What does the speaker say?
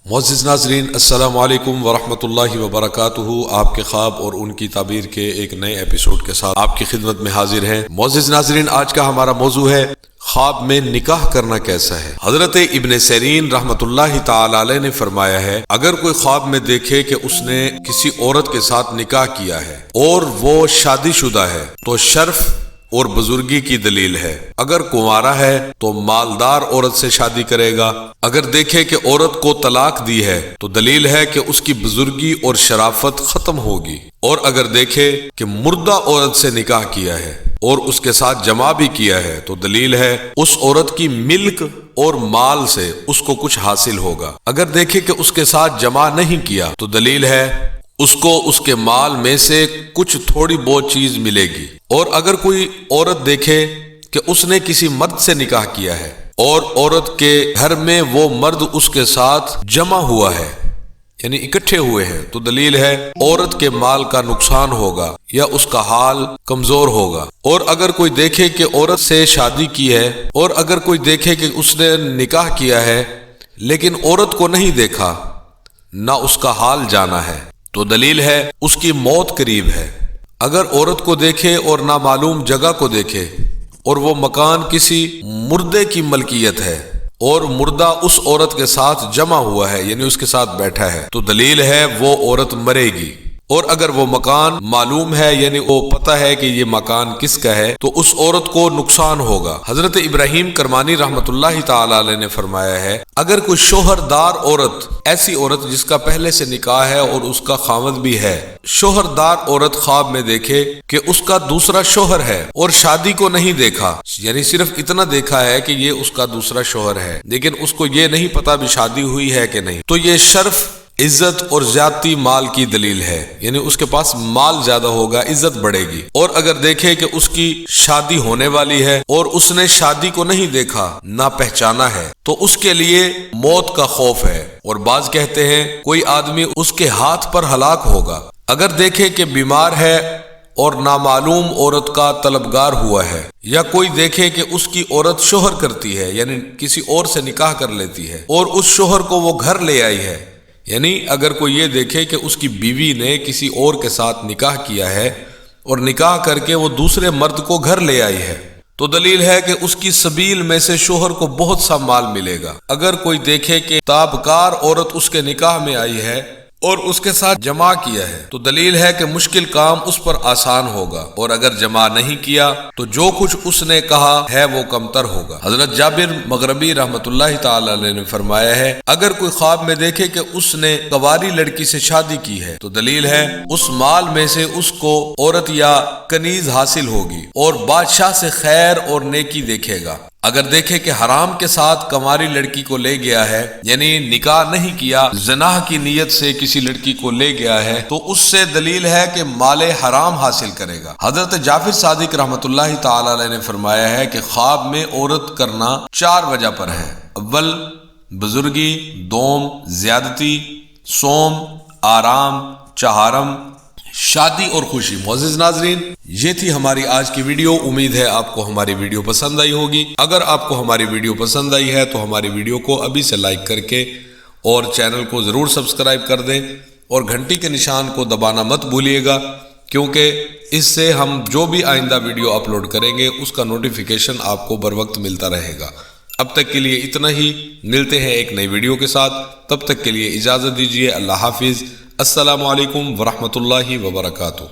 معزز ناظرین، السلام علیکم ورحمۃ اللہ وبرکاتہ۔ آپ کے خواب اور ان کی تعبیر کے ایک نئے ایپیسوڈ کے ساتھ آپ کی خدمت میں حاضر ہیں۔ معزز ناظرین، آج کا ہمارا موضوع ہے خواب میں نکاح کرنا کیسا ہے۔ حضرت ابن سیرین رحمۃ اللہ تعالی علیہ نے فرمایا ہے، اگر کوئی خواب میں دیکھے کہ اس نے کسی عورت کے ساتھ نکاح کیا ہے اور وہ شادی شدہ ہے تو شرف اور بزرگی کی دلیل ہے۔ اگر کنوارا ہے تو مالدار عورت سے شادی کرے گا۔ اگر دیکھے کہ عورت کو طلاق دی ہے تو دلیل ہے کہ اس کی بزرگی اور شرافت ختم ہوگی۔ اور اگر دیکھے کہ مردہ عورت سے نکاح کیا ہے اور اس کے ساتھ جمع بھی کیا ہے تو دلیل ہے اس عورت کی ملک اور مال سے اس کو کچھ حاصل ہوگا۔ اگر دیکھے کہ اس کے ساتھ جمع نہیں کیا تو دلیل ہے اس کو اس کے مال میں سے کچھ تھوڑی بہت چیز ملے گی۔ اور اگر کوئی عورت دیکھے کہ اس نے کسی مرد سے نکاح کیا ہے اور عورت کے گھر میں وہ مرد اس کے ساتھ جمع ہوا ہے، یعنی اکٹھے ہوئے ہیں، تو دلیل ہے عورت کے مال کا نقصان ہوگا یا اس کا حال کمزور ہوگا۔ اور اگر کوئی دیکھے کہ عورت سے شادی کی ہے اور اگر کوئی دیکھے کہ اس نے نکاح کیا ہے لیکن عورت کو نہیں دیکھا، نہ اس کا حال جانا ہے، تو دلیل ہے اس کی موت قریب ہے۔ اگر عورت کو دیکھے اور نامعلوم جگہ کو دیکھے اور وہ مکان کسی مردے کی ملکیت ہے اور مردہ اس عورت کے ساتھ جمع ہوا ہے، یعنی اس کے ساتھ بیٹھا ہے، تو دلیل ہے وہ عورت مرے گی۔ اور اگر وہ مکان معلوم ہے، یعنی وہ پتہ ہے کہ یہ مکان کس کا ہے، تو اس عورت کو نقصان ہوگا۔ حضرت ابراہیم کرمانی رحمۃ اللہ تعالی علیہ نے فرمایا ہے، اگر کوئی شوہردار عورت، ایسی عورت جس کا پہلے سے نکاح ہے اور اس کا خاوند بھی ہے، شوہردار عورت خواب میں دیکھے کہ اس کا دوسرا شوہر ہے اور شادی کو نہیں دیکھا، یعنی صرف اتنا دیکھا ہے کہ یہ اس کا دوسرا شوہر ہے لیکن اس کو یہ نہیں پتا بھی شادی ہوئی ہے کہ نہیں، تو یہ شرف، عزت اور زیادتی مال کی دلیل ہے، یعنی اس کے پاس مال زیادہ ہوگا، عزت بڑھے گی۔ اور اگر دیکھے کہ اس کی شادی ہونے والی ہے اور اس نے شادی کو نہیں دیکھا، نہ پہچانا ہے، تو اس کے لیے موت کا خوف ہے۔ اور بعض کہتے ہیں کوئی آدمی اس کے ہاتھ پر ہلاک ہوگا۔ اگر دیکھے کہ بیمار ہے اور نامعلوم عورت کا طلبگار ہوا ہے، یا کوئی دیکھے کہ اس کی عورت شوہر کرتی ہے، یعنی کسی اور سے نکاح کر لیتی ہے اور اس شوہر کو وہ گھر لے آئی ہے، یعنی اگر کوئی یہ دیکھے کہ اس کی بیوی نے کسی اور کے ساتھ نکاح کیا ہے اور نکاح کر کے وہ دوسرے مرد کو گھر لے آئی ہے، تو دلیل ہے کہ اس کی سبیل میں سے شوہر کو بہت سا مال ملے گا۔ اگر کوئی دیکھے کہ تابکار عورت اس کے نکاح میں آئی ہے اور اس کے ساتھ جمع کیا ہے، تو دلیل ہے کہ مشکل کام اس پر آسان ہوگا، اور اگر جمع نہیں کیا تو جو کچھ اس نے کہا ہے وہ کمتر ہوگا۔ حضرت جابر مغربی رحمۃ اللہ تعالی علیہ نے فرمایا ہے، اگر کوئی خواب میں دیکھے کہ اس نے کنواری لڑکی سے شادی کی ہے تو دلیل ہے اس مال میں سے اس کو عورت یا کنیز حاصل ہوگی اور بادشاہ سے خیر اور نیکی دیکھے گا۔ اگر دیکھے کہ حرام کے ساتھ کنواری لڑکی کو لے گیا ہے، یعنی نکاح نہیں کیا، زنا کی نیت سے کسی لڑکی کو لے گیا ہے، تو اس سے دلیل ہے کہ مال حرام حاصل کرے گا۔ حضرت جعفر صادق رحمۃ اللہ تعالی علیہ نے فرمایا ہے کہ خواب میں عورت کرنا 4 وجہ پر ہے: اول بزرگی، دوم زیادتی، سوم آرام، چہارم شادی اور خوشی۔ معزز ناظرین، یہ تھی ہماری آج کی ویڈیو۔ امید ہے آپ کو ہماری ویڈیو پسند آئی ہوگی۔ اگر آپ کو ہماری ویڈیو پسند آئی ہے تو ہماری ویڈیو کو ابھی سے لائک کر کے اور چینل کو ضرور سبسکرائب کر دیں اور گھنٹی کے نشان کو دبانا مت بھولیے گا، کیونکہ اس سے ہم جو بھی آئندہ ویڈیو اپلوڈ کریں گے اس کا نوٹیفیکیشن آپ کو بر وقت ملتا رہے گا۔ اب تک کے لیے اتنا ہی، ملتے ہیں ایک نئی ویڈیو کے ساتھ، تب تک کے لیے اجازت دیجیے۔ اللہ حافظ۔ السلام علیکم ورحمۃ اللہ وبرکاتہ۔